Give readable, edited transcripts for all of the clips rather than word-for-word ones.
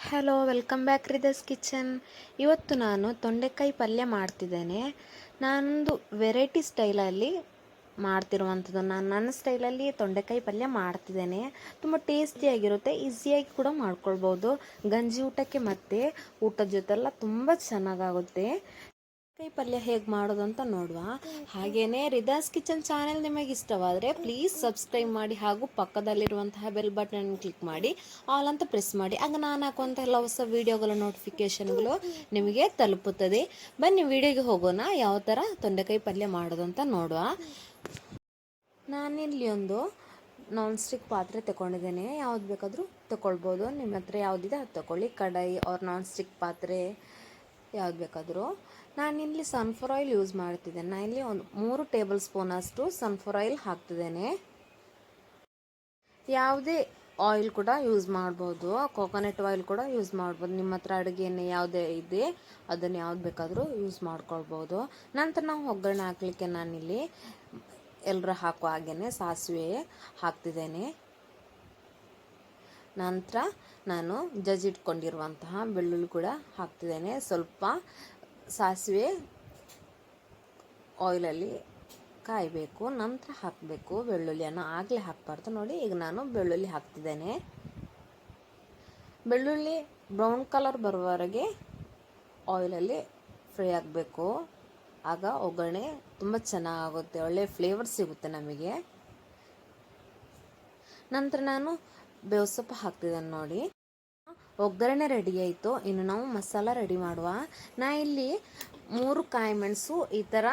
Hello, welcome back Ridas kitchen. ಇವತ್ತು ನಾನು ತೊಂಡೆಕಾಯಿ ಪಲ್ಯ ಮಾಡ್ತಿದ್ದೇನೆ. ನಾನೊಂದು ವೆರೈಟಿ ಸ್ಟೈಲಲ್ಲಿ ಮಾಡ್ತಿರುವಂಥದ್ದು. ನಾನು ನನ್ನ ಸ್ಟೈಲಲ್ಲಿ ತೊಂಡೆಕಾಯಿ ಪಲ್ಯ ಮಾಡ್ತಿದ್ದೇನೆ. ತುಂಬ ಟೇಸ್ಟಿಯಾಗಿರುತ್ತೆ, ಈಸಿಯಾಗಿ ಕೂಡ ಮಾಡ್ಕೊಳ್ಬೋದು. ಗಂಜಿ ಊಟಕ್ಕೆ ಮತ್ತು ಊಟದ ಜೊತೆಲ್ಲ ತುಂಬ ಚೆನ್ನಾಗಾಗುತ್ತೆ. ಕೈ ಪಲ್ಯ ಹೇಗೆ ಮಾಡೋದು ಅಂತ ನೋಡುವ. ಹಾಗೆಯೇ ರಿದಾಸ್ ಕಿಚನ್ ಚಾನೆಲ್ ನಿಮಗೆ ಇಷ್ಟವಾದರೆ ಪ್ಲೀಸ್ ಸಬ್ಸ್ಕ್ರೈಬ್ ಮಾಡಿ ಹಾಗೂ ಪಕ್ಕದಲ್ಲಿರುವಂತಹ ಬೆಲ್ ಬಟನ್ ಕ್ಲಿಕ್ ಮಾಡಿ ಆಲ್ ಅಂತ ಪ್ರೆಸ್ ಮಾಡಿ. ಆಗ ನಾನು ಹಾಕುವಂಥ ಎಲ್ಲ ಹೊಸ ವಿಡಿಯೋಗಳ ನೋಟಿಫಿಕೇಷನ್ಗಳು ನಿಮಗೆ ತಲುಪುತ್ತದೆ. ಬನ್ನಿ ವಿಡಿಯೋಗೆ ಹೋಗೋಣ. ಯಾವ ಥರ ತೊಂಡೆಕಾಯಿ ಪಲ್ಯ ಮಾಡೋದು ಅಂತ ನೋಡುವ. ನಾನಿಲ್ಲಿ ಒಂದು ನಾನ್ ಸ್ಟಿಕ್ ಪಾತ್ರೆ ತಗೊಂಡಿದ್ದೇನೆ. ಯಾವ್ದು ಬೇಕಾದರೂ ತಗೊಳ್ಬೋದು. ನಿಮ್ಮ ಹತ್ರ ಯಾವುದಿದೆ ಅದು ತಗೊಳ್ಳಿ. ಕಡಾಯಿ ಅವ್ರ ನಾನ್ ಸ್ಟಿಕ್ ಪಾತ್ರೆ ಯಾವ್ದು ಬೇಕಾದರೂ. ನಾನಿಲ್ಲಿ ಸನ್ಫ್ಲವರ್ ಆಯಿಲ್ ಯೂಸ್ ಮಾಡ್ತಿದ್ದೇನೆ. ನಾನಿಲ್ಲಿ ಒಂದು 3 ಟೇಬಲ್ ಸ್ಪೂನ್ ಅಷ್ಟು ಸನ್ಫ್ಲವರ್ ಆಯಿಲ್ ಹಾಕ್ತಿದ್ದೇನೆ. ಯಾವುದೇ ಆಯಿಲ್ ಕೂಡ ಯೂಸ್ ಮಾಡ್ಬೋದು. ಕೋಕೋನಟ್ ಆಯಿಲ್ ಕೂಡ ಯೂಸ್ ಮಾಡ್ಬೋದು. ನಿಮ್ಮ ಹತ್ರ ಅಡುಗೆ ಎಣ್ಣೆ ಯಾವುದೇ ಇದೆ ಅದನ್ನು ಯಾವ್ದು ಬೇಕಾದರೂ ಯೂಸ್ ಮಾಡ್ಕೊಳ್ಬೋದು. ನಂತರ ನಾವು ಒಗ್ಗರಣೆ ಹಾಕಲಿಕ್ಕೆ ನಾನಿಲ್ಲಿ ಎಲ್ಲರೂ ಹಾಕುವ ಹಾಗೆಯೇ ಸಾಸಿವೆ ಹಾಕ್ತಿದ್ದೇನೆ. ನಂತರ ನಾನು ಜಜ್ಜಿಟ್ಕೊಂಡಿರುವಂತಹ ಬೆಳ್ಳುಳ್ಳಿ ಕೂಡ ಹಾಕ್ತಿದ್ದೇನೆ. ಸ್ವಲ್ಪ ಸಾಸಿವೆ ಆಯಿಲಲ್ಲಿ ಕಾಯಬೇಕು, ನಂತರ ಹಾಕಬೇಕು ಬೆಳ್ಳುಳ್ಳಿಯನ್ನು. ಆಗಲೇ ಹಾಕಬಾರ್ದು. ನೋಡಿ, ಈಗ ನಾನು ಬೆಳ್ಳುಳ್ಳಿ ಹಾಕ್ತಿದ್ದೇನೆ. ಬೆಳ್ಳುಳ್ಳಿ ಬ್ರೌನ್ ಕಲರ್ ಬರುವವರೆಗೆ ಆಯಿಲಲ್ಲಿ ಫ್ರೈ ಆಗಬೇಕು. ಆಗ ಒಗ್ಗರಣೆ ತುಂಬ ಚೆನ್ನಾಗುತ್ತೆ, ಒಳ್ಳೆಯ ಫ್ಲೇವರ್ ಸಿಗುತ್ತೆ ನಮಗೆ. ನಂತರ ನಾನು ಬೇವು ಸೊಪ್ಪು ಹಾಕ್ತಿದ್ದೇನೆ. ನೋಡಿ, ಒಗ್ಗರಣೆ ರೆಡಿ ಆಯಿತು. ಇನ್ನು ನಾವು ಮಸಾಲ ರೆಡಿ ಮಾಡುವ. ನಾ ಇಲ್ಲಿ 3 ಕಾಯಿ ಮೆಣಸು ಈ ಥರ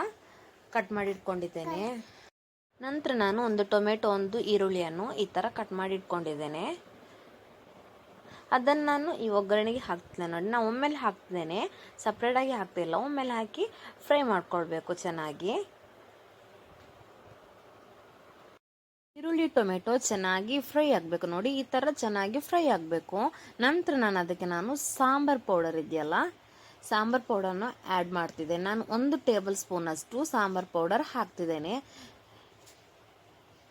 ಕಟ್ ಮಾಡಿ ಇಟ್ಕೊಂಡಿದ್ದೇನೆ. ನಂತರ ನಾನು ಒಂದು ಟೊಮೆಟೊ, ಒಂದು ಈರುಳ್ಳಿಯನ್ನು ಈ ಥರ ಕಟ್ ಮಾಡಿ ಇಟ್ಕೊಂಡಿದ್ದೇನೆ. ಅದನ್ನು ನಾನು ಈ ಒಗ್ಗರಣೆಗೆ ಹಾಕ್ತಿದ್ದೇನೆ. ನೋಡಿ, ನಾನು ಒಮ್ಮೆಲೆ ಹಾಕ್ತಿದ್ದೇನೆ, ಸಪ್ರೇಟಾಗಿ ಹಾಕ್ತಿಲ್ಲ. ಒಮ್ಮೆಲೆ ಹಾಕಿ ಫ್ರೈ ಮಾಡ್ಕೊಳ್ಬೇಕು ಚೆನ್ನಾಗಿ. ಈರುಳ್ಳಿ ಟೊಮೆಟೊ ಚೆನ್ನಾಗಿ ಫ್ರೈ ಆಗಬೇಕು. ನೋಡಿ, ಈ ಥರ ಚೆನ್ನಾಗಿ ಫ್ರೈ ಆಗಬೇಕು. ನಂತರ ಅದಕ್ಕೆ ನಾನು ಸಾಂಬಾರ್ ಪೌಡರ್ ಇದೆಯಲ್ಲ, ಸಾಂಬಾರ್ ಪೌಡರ್ನ ಆ್ಯಡ್ ಮಾಡ್ತಿದ್ದೇನೆ. ನಾನು 1 ಟೇಬಲ್ ಸ್ಪೂನ್ ಅಷ್ಟು ಸಾಂಬಾರ್ ಪೌಡರ್ ಹಾಕ್ತಿದ್ದೇನೆ.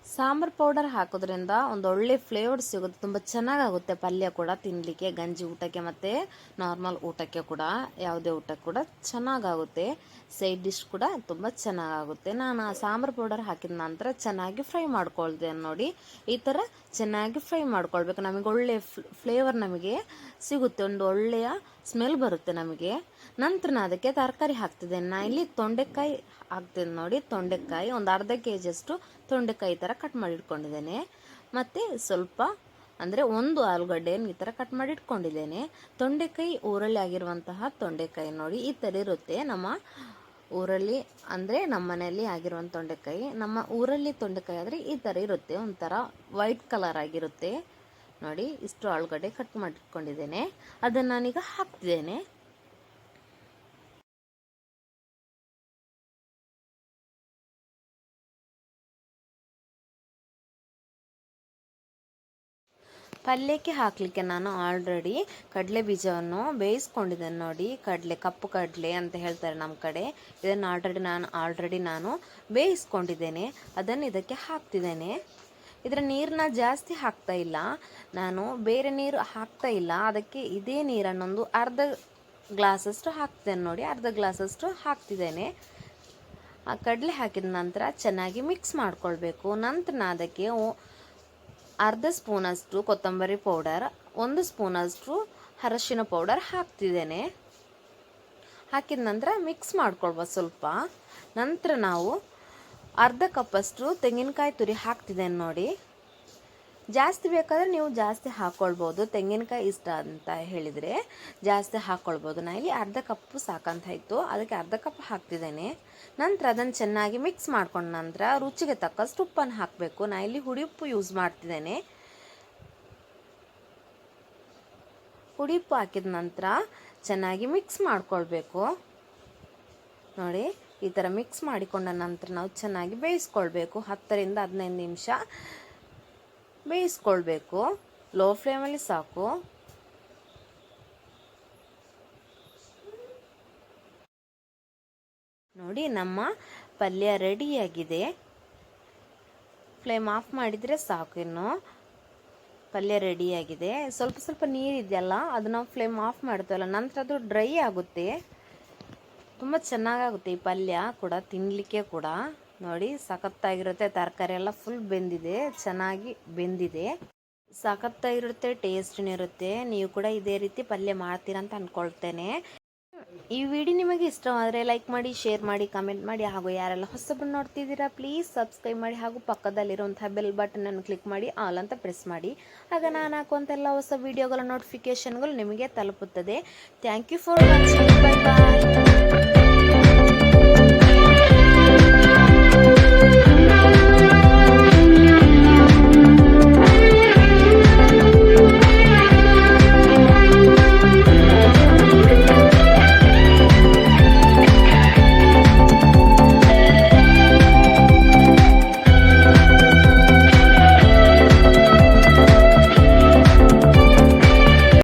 ಸಾಂಬಾರ್ ಪೌಡರ್ ಹಾಕೋದ್ರಿಂದ ಒಂದು ಒಳ್ಳೆ ಫ್ಲೇವರ್ ಸಿಗುತ್ತೆ. ತುಂಬ ಚೆನ್ನಾಗಾಗುತ್ತೆ ಪಲ್ಯ ಕೂಡ ತಿನ್ನಲಿಕ್ಕೆ, ಗಂಜಿ ಊಟಕ್ಕೆ ಮತ್ತು ನಾರ್ಮಲ್ ಊಟಕ್ಕೆ ಕೂಡ, ಯಾವುದೇ ಊಟಕ್ಕೆ ಕೂಡ ಚೆನ್ನಾಗಾಗುತ್ತೆ. ಸೈಡ್ ಡಿಶ್ ಕೂಡ ತುಂಬ ಚೆನ್ನಾಗಾಗುತ್ತೆ. ನಾನು ಆ ಸಾಂಬಾರ್ ಪೌಡರ್ ಹಾಕಿದ ನಂತರ ಚೆನ್ನಾಗಿ ಫ್ರೈ ಮಾಡ್ಕೊಳ್ತೇನೆ. ನೋಡಿ, ಈ ಥರ ಚೆನ್ನಾಗಿ ಫ್ರೈ ಮಾಡ್ಕೊಳ್ಬೇಕು. ನಮಗೆ ಒಳ್ಳೆಯ ಫ್ಲೇವರ್ ನಮಗೆ ಸಿಗುತ್ತೆ, ಒಂದು ಒಳ್ಳೆಯ ಸ್ಮೆಲ್ ಬರುತ್ತೆ ನಮಗೆ. ನಂತರ ಅದಕ್ಕೆ ತರಕಾರಿ ಹಾಕ್ತಿದ್ದೇನೆ. ನಾನು ಇಲ್ಲಿ ತೊಂಡೆಕಾಯಿ ಹಾಕ್ತೇನೆ. ನೋಡಿ, ತೊಂಡೆಕಾಯಿ ಒಂದು ಅರ್ಧ kg ಅಷ್ಟು ತೊಂಡೆಕಾಯಿ ಥರ ಕಟ್ ಮಾಡಿ ಇಟ್ಕೊಂಡಿದ್ದೇನೆ. ಮತ್ತು ಸ್ವಲ್ಪ ಅಂದರೆ 1 ಆಲೂಗಡ್ಡೆಯನ್ನು ಈ ಥರ ಕಟ್ ಮಾಡಿ ಇಟ್ಕೊಂಡಿದ್ದೇನೆ. ತೊಂಡೆಕಾಯಿ ಊರಲ್ಲಿ ಆಗಿರುವಂತಹ ತೊಂಡೆಕಾಯಿ ನೋಡಿ, ಈ ಥರ ಇರುತ್ತೆ. ನಮ್ಮ ಊರಲ್ಲಿ ಅಂದರೆ ನಮ್ಮ ಮನೆಯಲ್ಲಿ ಆಗಿರುವಂಥ ತೊಂಡೆಕಾಯಿ. ನಮ್ಮ ಊರಲ್ಲಿ ತೊಂಡೆಕಾಯಿ ಆದರೆ ಈ ಥರ ಇರುತ್ತೆ, ಒಂಥರ ವೈಟ್ ಕಲರ್ ಆಗಿರುತ್ತೆ. ನೋಡಿ, ಇಷ್ಟು ಆಲೂಗಡ್ಡೆ ಕಟ್ ಮಾಡಿ ಇಟ್ಕೊಂಡಿದ್ದೇನೆ. ಅದನ್ನು ನಾನೀಗ ಹಾಕ್ತಿದ್ದೇನೆ. ಪಲ್ಯಕ್ಕೆ ಹಾಕಲಿಕ್ಕೆ ನಾನು ಆಲ್ರೆಡಿ ಕಡಲೆ ಬೀಜವನ್ನು ಬೇಯಿಸ್ಕೊಂಡಿದ್ದೇನೆ. ನೋಡಿ, ಕಪ್ಪು ಕಡಲೆ ಅಂತ ಹೇಳ್ತಾರೆ ನಮ್ಮ ಕಡೆ. ಇದನ್ನು ಆಲ್ರೆಡಿ ನಾನು ಬೇಯಿಸ್ಕೊಂಡಿದ್ದೇನೆ. ಅದನ್ನು ಇದಕ್ಕೆ ಹಾಕ್ತಿದ್ದೇನೆ. ಇದರ ನೀರನ್ನ ಜಾಸ್ತಿ ಹಾಕ್ತಾ ಇಲ್ಲ ನಾನು, ಬೇರೆ ನೀರು ಹಾಕ್ತಾ ಇಲ್ಲ. ಅದಕ್ಕೆ ಇದೇ ನೀರನ್ನೊಂದು ಅರ್ಧ ಗ್ಲಾಸಷ್ಟು ಹಾಕ್ತೇನೆ. ನೋಡಿ, ಅರ್ಧ ಗ್ಲಾಸಷ್ಟು ಹಾಕ್ತಿದ್ದೇನೆ. ಆ ಕಡಲೆ ಹಾಕಿದ ನಂತರ ಚೆನ್ನಾಗಿ ಮಿಕ್ಸ್ ಮಾಡ್ಕೊಳ್ಬೇಕು. ನಂತರ ಅದಕ್ಕೆ ಅರ್ಧ ಸ್ಪೂನಷ್ಟು ಕೊತ್ತಂಬರಿ ಪೌಡರ್, 1 ಸ್ಪೂನಷ್ಟು ಅರಶಿನ ಪೌಡರ್ ಹಾಕ್ತಿದ್ದೇನೆ. ಹಾಕಿದ ನಂತರ ಮಿಕ್ಸ್ ಮಾಡ್ಕೊಳ್ಬೋದು ಸ್ವಲ್ಪ. ನಂತರ ನಾವು ಅರ್ಧ ಕಪ್ಪಷ್ಟು ತೆಂಗಿನಕಾಯಿ ತುರಿ ಹಾಕ್ತಿದ್ದೇನೆ. ನೋಡಿ, ಜಾಸ್ತಿ ಬೇಕಾದರೆ ನೀವು ಜಾಸ್ತಿ ಹಾಕ್ಕೊಳ್ಬೋದು. ತೆಂಗಿನಕಾಯಿ ಇಷ್ಟ ಅಂತ ಹೇಳಿದರೆ ಜಾಸ್ತಿ ಹಾಕ್ಕೊಳ್ಬೋದು. ನಾನು ಇಲ್ಲಿ ಅರ್ಧ ಕಪ್ಪು ಸಾಕಂತ ಇತ್ತು, ಅದಕ್ಕೆ ಅರ್ಧ ಕಪ್ ಹಾಕ್ತಿದ್ದೇನೆ. ನಂತರ ಅದನ್ನು ಚೆನ್ನಾಗಿ ಮಿಕ್ಸ್ ಮಾಡ್ಕೊಂಡ ನಂತರ ರುಚಿಗೆ ತಕ್ಕಷ್ಟು ಉಪ್ಪನ್ನು ಹಾಕಬೇಕು. ನಾನು ಇಲ್ಲಿ ಹುಡಿ ಉಪ್ಪು ಯೂಸ್ ಮಾಡ್ತಿದ್ದೇನೆ. ಹುಡಿ ಉಪ್ಪು ಹಾಕಿದ ನಂತರ ಚೆನ್ನಾಗಿ ಮಿಕ್ಸ್ ಮಾಡ್ಕೊಳ್ಬೇಕು. ನೋಡಿ, ಈ ಥರ ಮಿಕ್ಸ್ ಮಾಡಿಕೊಂಡ ನಂತರ ನಾವು ಚೆನ್ನಾಗಿ ಬೇಯಿಸ್ಕೊಳ್ಬೇಕು. 10 ರಿಂದ 15 ನಿಮಿಷ ಬೇಯಿಸ್ಕೊಳ್ಬೇಕು. ಲೋ ಫ್ಲೇಮಲ್ಲಿ ಸಾಕು. ನೋಡಿ, ನಮ್ಮ ಪಲ್ಯ ರೆಡಿಯಾಗಿದೆ. ಫ್ಲೇಮ್ ಆಫ್ ಮಾಡಿದರೆ ಸಾಕು. ಇನ್ನು ಪಲ್ಯ ರೆಡಿಯಾಗಿದೆ. ಸ್ವಲ್ಪ ಸ್ವಲ್ಪ ನೀರಿದೆಯಲ್ಲ ಅದು ನಾವು ಫ್ಲೇಮ್ ಆಫ್ ಮಾಡ್ತೀವಲ್ಲ ನಂತರ ಅದು ಡ್ರೈ ಆಗುತ್ತೆ. ತುಂಬ ಚೆನ್ನಾಗಾಗುತ್ತೆ ಈ ಪಲ್ಯ ಕೂಡ, ತಿನ್ನಲಿಕ್ಕೆ ಕೂಡ. ನೋಡಿ ಸಖತ್ತಾಗಿರುತ್ತೆ, ತರಕಾರಿ ಎಲ್ಲ ಫುಲ್ ಬೆಂದಿದೆ, ಚೆನ್ನಾಗಿ ಬೆಂದಿದೆ, ಸಖತ್ತಾಗಿರುತ್ತೆ, ಟೇಸ್ಟ್ನೂ ಇರುತ್ತೆ. ನೀವು ಕೂಡ ಇದೇ ರೀತಿ ಪಲ್ಯ ಮಾಡ್ತೀರಂತ ಅಂದ್ಕೊಳ್ತೇನೆ. ಈ ವಿಡಿಯೋ ನಿಮಗೆ ಇಷ್ಟವಾದರೆ ಲೈಕ್ ಮಾಡಿ, ಶೇರ್ ಮಾಡಿ, ಕಮೆಂಟ್ ಮಾಡಿ, ಹಾಗೂ ಯಾರೆಲ್ಲ ಹೊಸಬರು ನೋಡ್ತಿದ್ದೀರಾ ಪ್ಲೀಸ್ ಸಬ್ಸ್ಕ್ರೈಬ್ ಮಾಡಿ, ಹಾಗೂ ಪಕ್ಕದಲ್ಲಿರುವಂತಹ ಬೆಲ್ ಬಟನನ್ನು ಕ್ಲಿಕ್ ಮಾಡಿ ಆಲ್ ಅಂತ ಪ್ರೆಸ್ ಮಾಡಿ. ಆಗ ನಾನು ಹಾಕುವಂತೆಲ್ಲ ಹೊಸ ವಿಡಿಯೋಗಳ ನೋಟಿಫಿಕೇಷನ್ಗಳು ನಿಮಗೆ ತಲುಪುತ್ತದೆ. Thank you for watching. Bye bye.